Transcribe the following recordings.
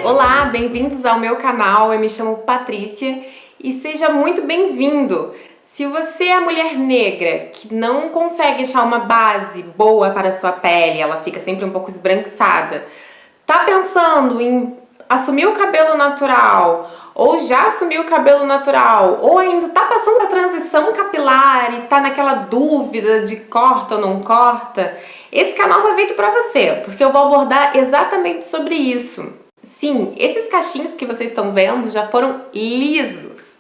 Olá, bem-vindos ao meu canal, eu me chamo Patrícia e seja muito bem-vindo! Se você é mulher negra que não consegue achar uma base boa para a sua pele, ela fica sempre um pouco esbranquiçada, tá pensando em assumir o cabelo natural, ou já assumiu o cabelo natural, ou ainda tá passando a transição capilar e tá naquela dúvida de corta ou não corta, esse canal vai feito pra você, porque eu vou abordar exatamente sobre isso. Sim, esses cachinhos que vocês estão vendo já foram lisos.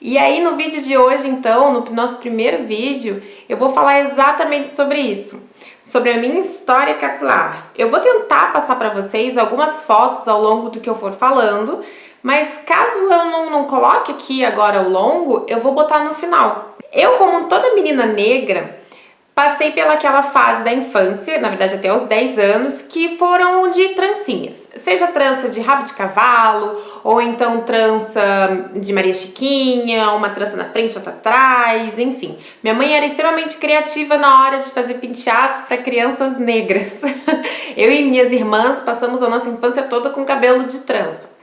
E aí no vídeo de hoje, então, no nosso primeiro vídeo, eu vou falar exatamente sobre isso, sobre a minha história capilar. Eu vou tentar passar para vocês algumas fotos ao longo do que eu for falando, mas caso eu não coloque aqui agora ao longo, eu vou botar no final. Eu, como toda menina negra, passei pelaquela fase da infância, na verdade até os 10 anos, que foram de trancinhas. Seja trança de rabo de cavalo, ou então trança de Maria Chiquinha, uma trança na frente, outra atrás, enfim. Minha mãe era extremamente criativa na hora de fazer penteados para crianças negras. Eu e minhas irmãs passamos a nossa infância toda com cabelo de trança.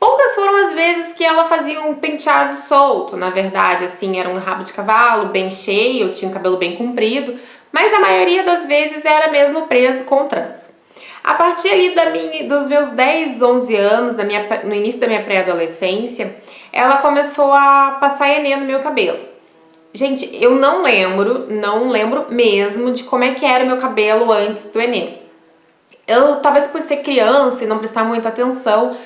Poucas foram as vezes que ela fazia um penteado solto, na verdade, assim, era um rabo de cavalo bem cheio, eu tinha um cabelo bem comprido, mas na maioria das vezes era mesmo preso com trança. A partir ali dos meus 10, 11 anos, no início da minha pré-adolescência, ela começou a passar Enê no meu cabelo. Gente, eu não lembro mesmo de como é que era o meu cabelo antes do Enê. Eu, talvez por ser criança e não prestar muita atenção,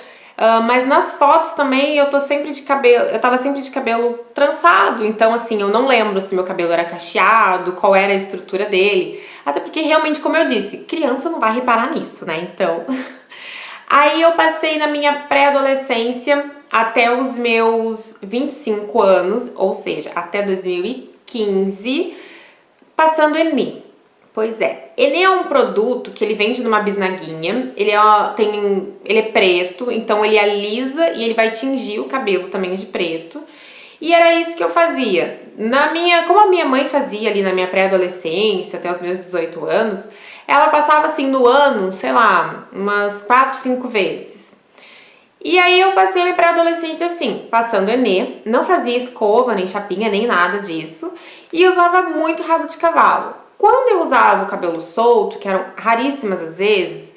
mas nas fotos também eu tava sempre de cabelo trançado, então assim, eu não lembro se meu cabelo era cacheado, qual era a estrutura dele, até porque realmente, como eu disse, criança não vai reparar nisso, né, então... Aí eu passei na minha pré-adolescência até os meus 25 anos, ou seja, até 2015, passando Enê. Pois é, ele é um produto que ele vende numa bisnaguinha, ele é preto, então ele alisa e ele vai tingir o cabelo também de preto. E era isso que eu fazia. Como a minha mãe fazia ali na minha pré-adolescência, até os meus 18 anos, ela passava assim no ano, sei lá, umas 4, 5 vezes. E aí eu passei a minha pré-adolescência assim, passando Enê, não fazia escova, nem chapinha, nem nada disso, e usava muito rabo de cavalo. Quando eu usava o cabelo solto, que eram raríssimas às vezes,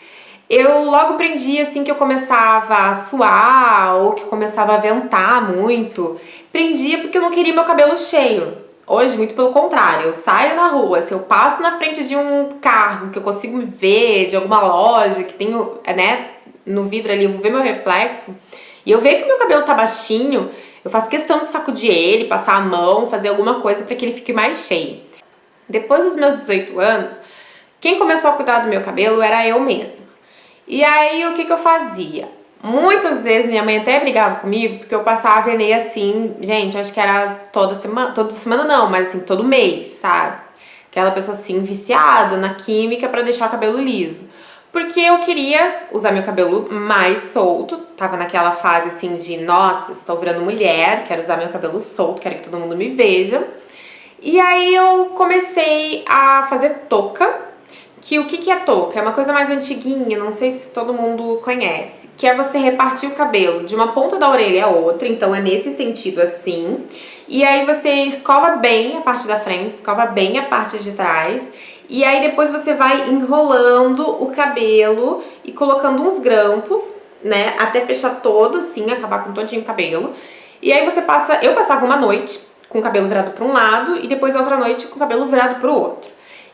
eu logo prendia assim que eu começava a suar ou que começava a ventar muito. Prendia porque eu não queria meu cabelo cheio. Hoje, muito pelo contrário, eu saio na rua, se eu passo na frente de um carro que eu consigo ver, de alguma loja que tem, né, no vidro ali, eu vou ver meu reflexo, e eu vejo que o meu cabelo tá baixinho, eu faço questão de sacudir ele, passar a mão, fazer alguma coisa para que ele fique mais cheio. Depois dos meus 18 anos, quem começou a cuidar do meu cabelo era eu mesma. E aí, o que eu fazia? Muitas vezes minha mãe até brigava comigo, porque eu passava Enê assim, gente, acho que era toda semana não, mas assim, todo mês, sabe? Aquela pessoa assim, viciada na química pra deixar o cabelo liso. Porque eu queria usar meu cabelo mais solto, tava naquela fase assim de, nossa, estou virando mulher, quero usar meu cabelo solto, quero que todo mundo me veja. E aí eu comecei a fazer touca, que o que é touca? É uma coisa mais antiguinha, não sei se todo mundo conhece, que é você repartir o cabelo de uma ponta da orelha a outra, então é nesse sentido assim, e aí você escova bem a parte da frente, escova bem a parte de trás, e aí depois você vai enrolando o cabelo e colocando uns grampos, né, até fechar todo assim, acabar com todinho o cabelo, e aí eu passava uma noite com o cabelo virado para um lado e depois a outra noite com o cabelo virado para o outro.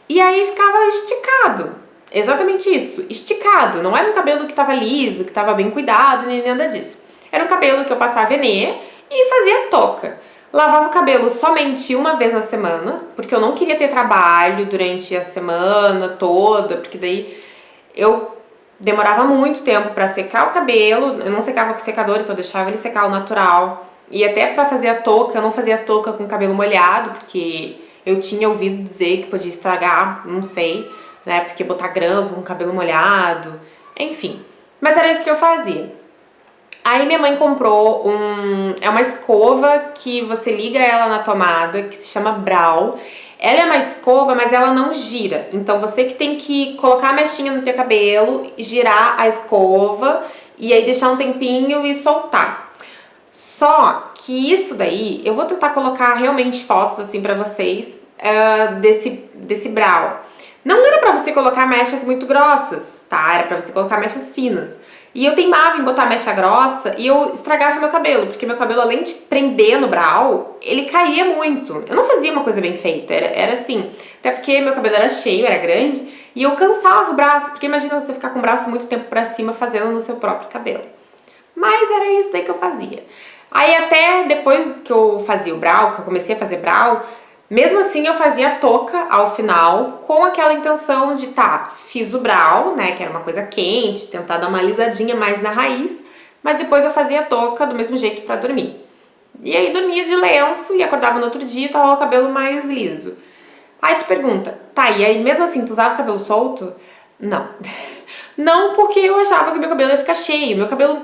E aí ficava esticado, exatamente isso, esticado. Não era um cabelo que estava liso, que estava bem cuidado, nem nada disso. Era um cabelo que eu passava Enê e fazia touca. Lavava o cabelo somente uma vez na semana, porque eu não queria ter trabalho durante a semana toda, porque daí eu demorava muito tempo para secar o cabelo, eu não secava com secador, então eu deixava ele secar ao natural. E até pra fazer a touca, eu não fazia touca com cabelo molhado, porque eu tinha ouvido dizer que podia estragar, não sei, né, porque botar grampo com cabelo molhado, enfim. Mas era isso que eu fazia. Aí minha mãe comprou é uma escova que você liga ela na tomada, que se chama Brau. Ela é uma escova, mas ela não gira. Então você que tem que colocar a mechinha no teu cabelo, girar a escova e aí deixar um tempinho e soltar. Só que isso daí, eu vou tentar colocar realmente fotos assim pra vocês desse brow. Não era pra você colocar mechas muito grossas, tá? Era pra você colocar mechas finas. E eu teimava em botar mecha grossa e eu estragava meu cabelo, porque meu cabelo, além de prender no brow, ele caía muito. Eu não fazia uma coisa bem feita, era assim. Até porque meu cabelo era cheio, era grande, e eu cansava o braço, porque imagina você ficar com o braço muito tempo pra cima fazendo no seu próprio cabelo. Mas era isso daí que eu fazia. Aí até depois que eu fazia o brow, que eu comecei a fazer brow, mesmo assim eu fazia a touca ao final, com aquela intenção de, tá, fiz o brow, né, que era uma coisa quente, tentar dar uma alisadinha mais na raiz, mas depois eu fazia a touca do mesmo jeito pra dormir. E aí dormia de lenço e acordava no outro dia e tava o cabelo mais liso. Aí tu pergunta, tá, e aí mesmo assim tu usava cabelo solto? Não. Não, porque eu achava que meu cabelo ia ficar cheio, meu cabelo...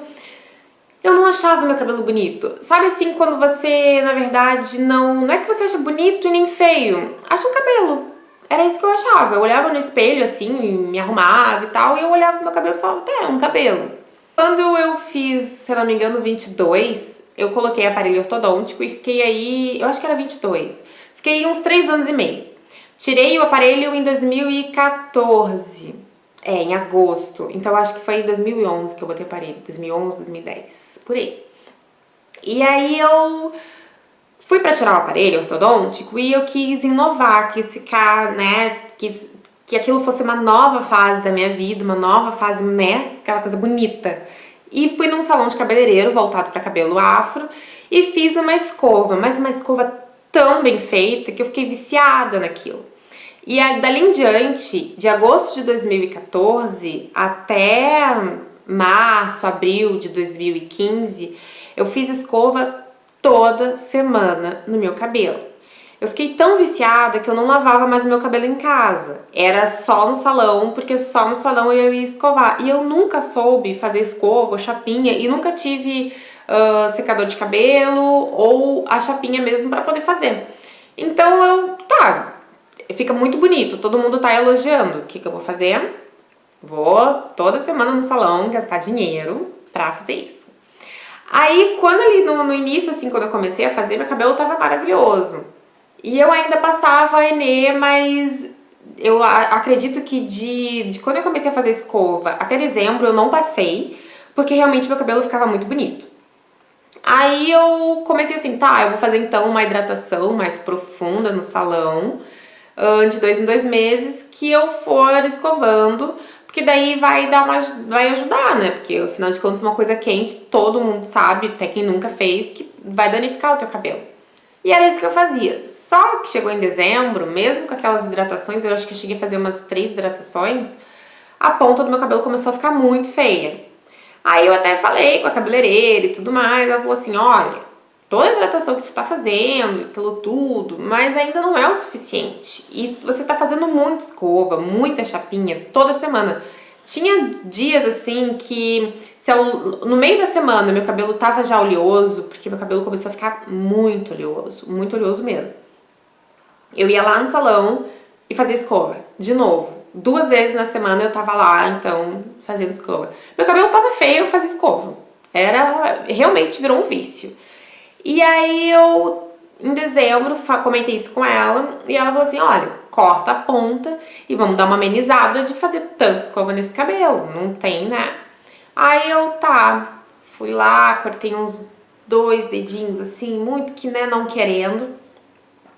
Eu não achava meu cabelo bonito. Sabe assim, quando você, na verdade, não é que você acha bonito e nem feio. Acha um cabelo. Era isso que eu achava. Eu olhava no espelho, assim, me arrumava e tal, e eu olhava pro meu cabelo e falava, é um cabelo. Quando eu fiz, se eu não me engano, 22, eu coloquei aparelho ortodôntico e fiquei aí, eu acho que era 22. Fiquei uns 3 anos e meio. Tirei o aparelho em 2014. Em agosto. Então, eu acho que foi em 2011 que eu botei o aparelho. 2011, 2010. Por aí. E aí, eu fui pra tirar o aparelho ortodôntico e eu quis inovar, quis ficar, né, que aquilo fosse uma nova fase da minha vida, uma nova fase, né, aquela coisa bonita. E fui num salão de cabeleireiro voltado pra cabelo afro e fiz uma escova, mas uma escova tão bem feita que eu fiquei viciada naquilo. E dali em diante, de agosto de 2014 até março, abril de 2015, eu fiz escova toda semana no meu cabelo. Eu fiquei tão viciada que eu não lavava mais meu cabelo em casa. Era só no salão, porque só no salão eu ia escovar. E eu nunca soube fazer escova, chapinha, e nunca tive secador de cabelo ou a chapinha mesmo pra poder fazer. Então fica muito bonito, todo mundo tá elogiando. O que eu vou fazer? Vou toda semana no salão gastar dinheiro pra fazer isso. Aí, quando ali no início, assim, quando eu comecei a fazer, meu cabelo tava maravilhoso. E eu ainda passava Enê, mas eu acredito que de quando eu comecei a fazer escova até dezembro eu não passei, porque realmente meu cabelo ficava muito bonito. Aí eu comecei assim, tá, eu vou fazer então uma hidratação mais profunda no salão, de 2 em 2 meses, que eu for escovando, porque daí vai ajudar, né? Porque afinal de contas uma coisa quente, todo mundo sabe, até quem nunca fez, que vai danificar o teu cabelo. E era isso que eu fazia. Só que chegou em dezembro, mesmo com aquelas hidratações, eu acho que eu cheguei a fazer umas 3 hidratações, a ponta do meu cabelo começou a ficar muito feia. Aí eu até falei com a cabeleireira e tudo mais, ela falou assim, olha, toda a hidratação que tu tá fazendo, aquilo tudo, mas ainda não é o suficiente. E você tá fazendo muita escova, muita chapinha, toda semana. Tinha dias assim que, no meio da semana, meu cabelo tava já oleoso, porque meu cabelo começou a ficar muito oleoso mesmo. Eu ia lá no salão e fazia escova, de novo. 2 vezes na semana eu tava lá, então, fazendo escova. Meu cabelo tava feio, eu fazia escova. Realmente virou um vício. E aí eu, em dezembro, comentei isso com ela e ela falou assim, olha, corta a ponta e vamos dar uma amenizada de fazer tanta escova nesse cabelo, não tem, né? Aí eu, fui lá, cortei uns 2 dedinhos assim, muito que, né, não querendo.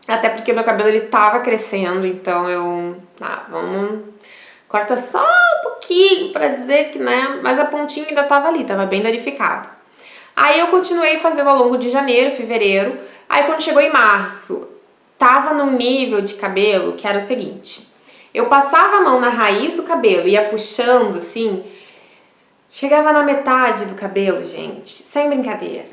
Até porque meu cabelo, ele tava crescendo, então vamos... Corta só um pouquinho pra dizer que, né, mas a pontinha ainda tava ali, tava bem danificada. Aí eu continuei fazendo ao longo de janeiro, fevereiro. Aí quando chegou em março, tava num nível de cabelo que era o seguinte. Eu passava a mão na raiz do cabelo e ia puxando assim. Chegava na metade do cabelo, gente, sem brincadeira.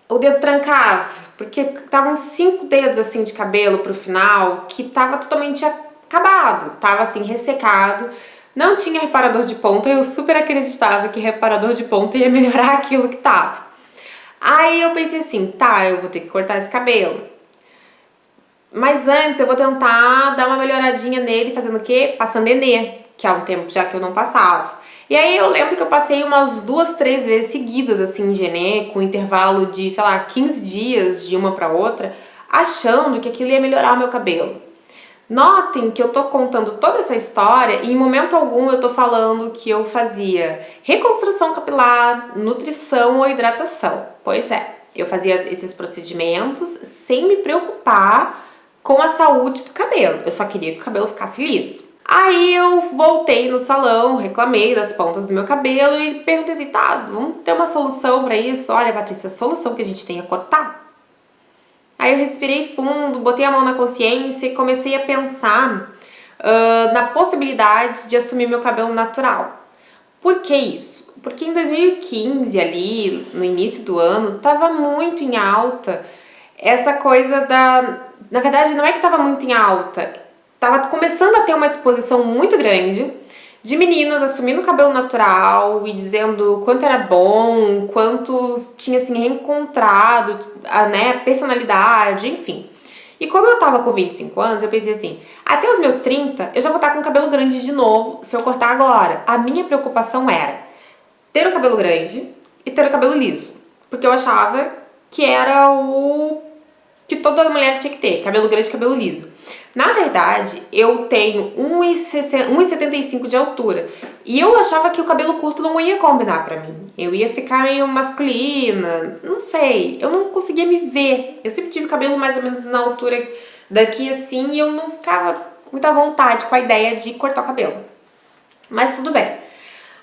O dedo trancava, porque estavam 5 dedos assim de cabelo pro final que tava totalmente acabado. Tava assim, ressecado. Não tinha reparador de ponta, eu super acreditava que reparador de ponta ia melhorar aquilo que tava. Aí eu pensei assim, eu vou ter que cortar esse cabelo. Mas antes eu vou tentar dar uma melhoradinha nele, fazendo o quê? Passando Enê, que há um tempo já que eu não passava. E aí eu lembro que eu passei umas 2, 3 vezes seguidas, assim, de Enê, com intervalo de, sei lá, 15 dias de uma pra outra, achando que aquilo ia melhorar o meu cabelo. Notem que eu tô contando toda essa história e em momento algum eu tô falando que eu fazia reconstrução capilar, nutrição ou hidratação. Pois é, eu fazia esses procedimentos sem me preocupar com a saúde do cabelo. Eu só queria que o cabelo ficasse liso. Aí eu voltei no salão, reclamei das pontas do meu cabelo e perguntei assim, tá, vamos ter uma solução pra isso? Olha, Patrícia, a solução que a gente tem é cortar. Aí eu respirei fundo, botei a mão na consciência e comecei a pensar na possibilidade de assumir meu cabelo natural. Por que isso? Porque em 2015, ali, no início do ano, tava muito em alta essa coisa da... Na verdade, não é que tava muito em alta, tava começando a ter uma exposição muito grande de meninas assumindo o cabelo natural e dizendo quanto era bom, quanto tinha assim reencontrado a personalidade, enfim. E como eu tava com 25 anos, eu pensei assim, até os meus 30 eu já vou estar com o cabelo grande de novo se eu cortar agora. A minha preocupação era ter o cabelo grande e ter o cabelo liso, porque eu achava que era o que toda mulher tinha que ter, cabelo grande e cabelo liso. Na verdade, eu tenho 1,75 de altura e eu achava que o cabelo curto não ia combinar pra mim. Eu ia ficar meio masculina, não sei, eu não conseguia me ver. Eu sempre tive cabelo mais ou menos na altura daqui assim e eu não ficava com muita vontade com a ideia de cortar o cabelo. Mas tudo bem.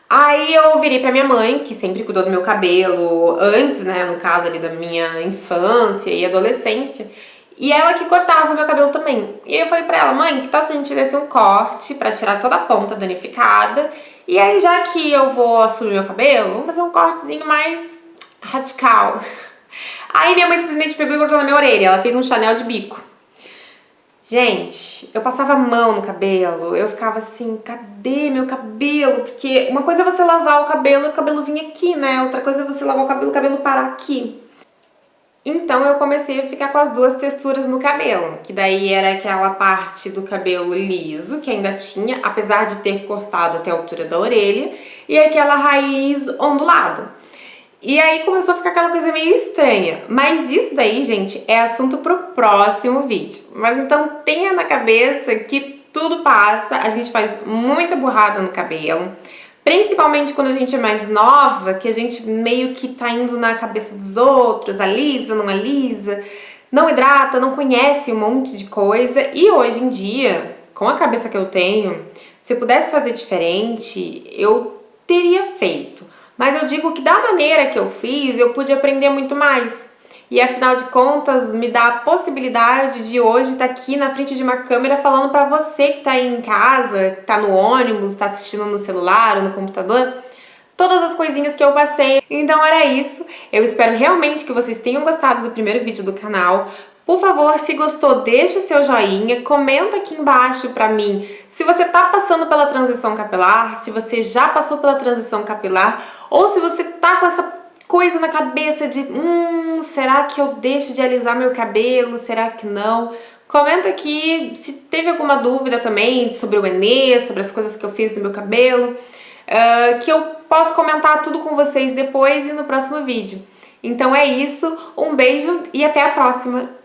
Aí eu virei pra minha mãe, que sempre cuidou do meu cabelo antes, né, no caso ali da minha infância e adolescência, e ela que cortava o meu cabelo também. E aí eu falei pra ela, mãe, que tal se a gente fizesse um corte pra tirar toda a ponta danificada, e aí já que eu vou assumir meu cabelo, vamos fazer um cortezinho mais radical. Aí minha mãe simplesmente pegou e cortou na minha orelha, ela fez um Chanel de bico. Gente, eu passava a mão no cabelo, eu ficava assim, cadê meu cabelo? Porque uma coisa é você lavar o cabelo vinha aqui, né? Outra coisa é você lavar o cabelo parar aqui. Então eu comecei a ficar com as duas texturas no cabelo, que daí era aquela parte do cabelo liso, que ainda tinha, apesar de ter cortado até a altura da orelha, e aquela raiz ondulada. E aí começou a ficar aquela coisa meio estranha. Mas isso daí, gente, é assunto pro próximo vídeo. Mas então tenha na cabeça que tudo passa, a gente faz muita burrada no cabelo. Principalmente quando a gente é mais nova, que a gente meio que tá indo na cabeça dos outros, alisa, não alisa, não hidrata, não conhece um monte de coisa. E hoje em dia, com a cabeça que eu tenho, se eu pudesse fazer diferente, eu teria feito. Mas eu digo que da maneira que eu fiz, eu pude aprender muito mais. E afinal de contas, me dá a possibilidade de hoje estar aqui na frente de uma câmera falando pra você que tá aí em casa, que tá no ônibus, tá assistindo no celular ou no computador, todas as coisinhas que eu passei. Então era isso. Eu espero realmente que vocês tenham gostado do primeiro vídeo do canal. Por favor, se gostou, deixa o seu joinha, comenta aqui embaixo pra mim se você tá passando pela transição capilar, se você já passou pela transição capilar, ou se você tá com essa coisa na cabeça de será que eu deixo de alisar meu cabelo, será que não? Comenta aqui se teve alguma dúvida também sobre o Enê, sobre as coisas que eu fiz no meu cabelo, que eu posso comentar tudo com vocês depois e no próximo vídeo. Então é isso, um beijo e até a próxima!